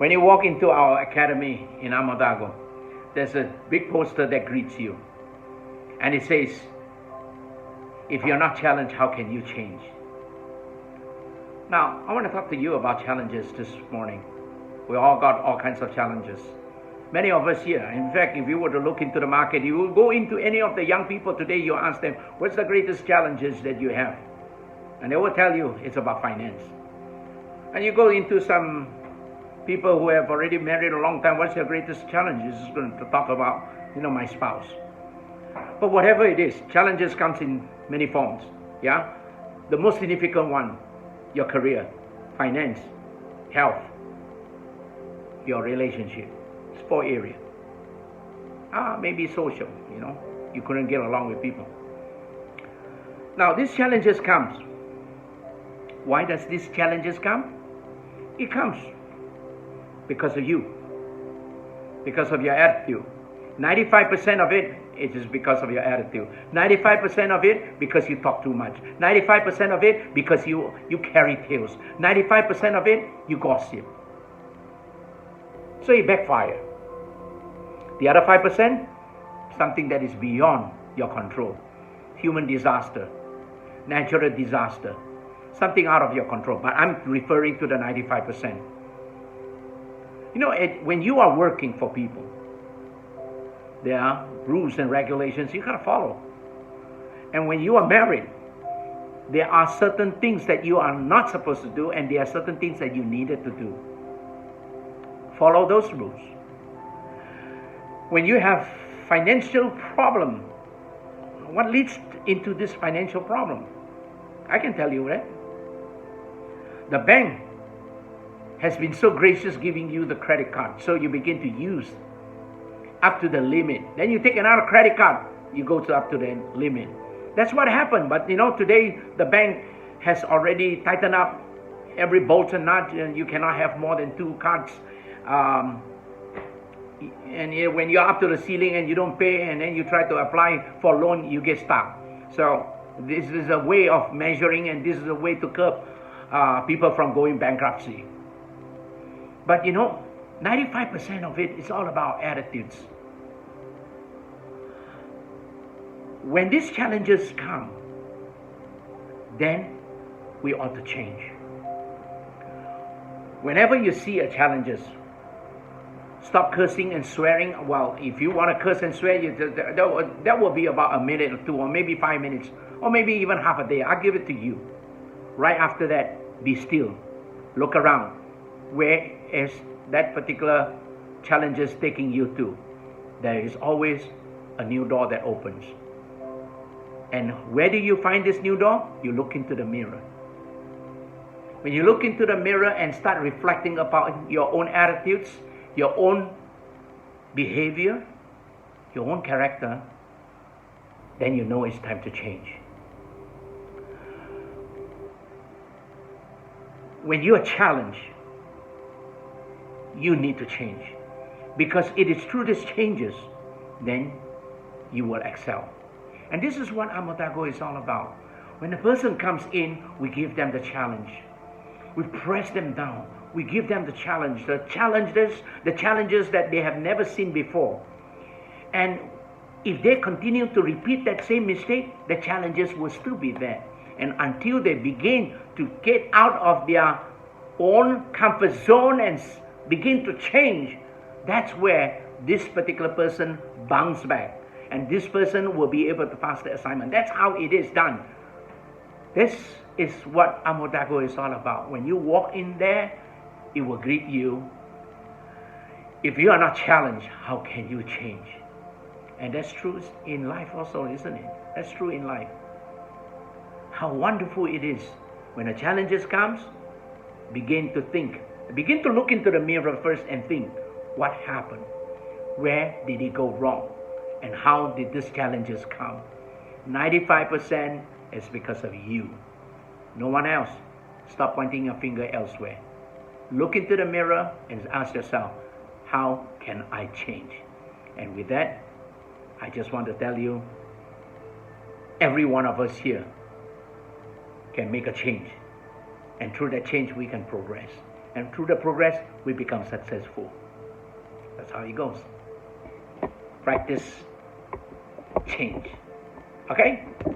When you walk into our academy in Amotago, there's a big poster that greets you. And it says, if you're not challenged, how can you change? Now, I want to talk to you about challenges this morning. We all got all kinds of challenges. Many of us here, in fact, if you were to look into the market, you will go into any of the young people today, you ask them, what's the greatest challenges that you have? And they will tell you it's about finance. And you go into some people who have already married a long time, what's your greatest challenge? This is going to talk about, my spouse. But whatever it is, challenges comes in many forms. Yeah? The most significant one, your career, finance, health, your relationship. It's 4 areas. Maybe social, you couldn't get along with people. Now, these challenges comes. Why does these challenges come? It comes because of you, because of your attitude. 95% of it is because of your attitude. 95% of it because you talk too much. 95% of it because you carry tales. 95% of it you gossip. So it backfire. The other 5%, something that is beyond your control. Human disaster, natural disaster, something out of your control. But I'm referring to the 95%. When you are working for people, there are rules and regulations you gotta follow. And when you are married, there are certain things that you are not supposed to do, and there are certain things that you needed to do. Follow those rules. When you have financial problem, what leads into this financial problem? I can tell you that. The bank has been so gracious giving you the credit card, so you begin to use up to the limit. Then you take another credit card, you go to up to the limit. That's what happened. But today the bank has already tightened up every bolt and nut, and you cannot have more than 2 cards. And when you're up to the ceiling and you don't pay, and then you try to apply for a loan, you get stuck. So this is a way of measuring, and this is a way to curb people from going bankruptcy. But 95% of it is all about attitudes. When these challenges come, then we ought to change. Whenever you see a challenges, stop cursing and swearing. Well, if you want to curse and swear, that will be about a minute or 2, or maybe 5 minutes, or maybe even half a day. I'll give it to you. Right after that, be still. Look around. Where is that particular challenge is taking you to? There is always a new door that opens. And where do you find this new door? You look into the mirror. When you look into the mirror and start reflecting about your own attitudes, your own behavior, your own character, then you know it's time to change. When you are challenged, you need to change, because it is through these changes then you will excel. And this is what Amotago is all about. When a person comes in, we give them the challenge. We press them down. We give them the challenge, the challenges that they have never seen before. And if they continue to repeat that same mistake, the challenges will still be there. And until they begin to get out of their own comfort zone and begin to change, that's where this particular person bounces back. And this person will be able to pass the assignment. That's how it is done. This is what Amotago is all about. When you walk in there, it will greet you. If you are not challenged, how can you change? And that's true in life also, isn't it? That's true in life. How wonderful it is when a challenge comes, begin to think. Begin to look into the mirror first and think, what happened? Where did it go wrong? And how did these challenges come? 95% is because of you. No one else. Stop pointing your finger elsewhere. Look into the mirror and ask yourself, how can I change? And with that, I just want to tell you, every one of us here can make a change. And through that change, we can progress. And through the progress, we become successful. That's how it goes. Practice change. Okay?